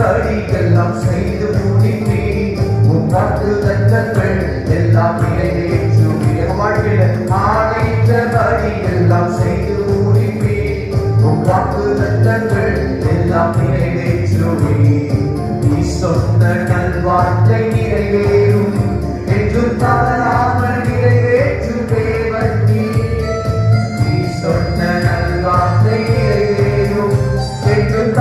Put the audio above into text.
ஆணையிட்டபடி எல்லாம் செய்து முடிப்பீர். உம் வாக்குத்தத்தங்கள் எல்லாம் நிறைவேற்றுவீர். வாழ்க்கையில் ஆணையிட்டபடி எல்லாம் செய்து முடிப்பீர். உம் வாக்குத்தத்தங்கள் எல்லாம் நிறைவேற்றுவீர். நீ சொன்ன நல்வார்த்தை நிறைவேறும் என்றும் தவறாமல் நிறைவேற்றும் தேவன் நீர். நீ சொன்ன நல்வார்த்தை நிறைவேறும் என்றும்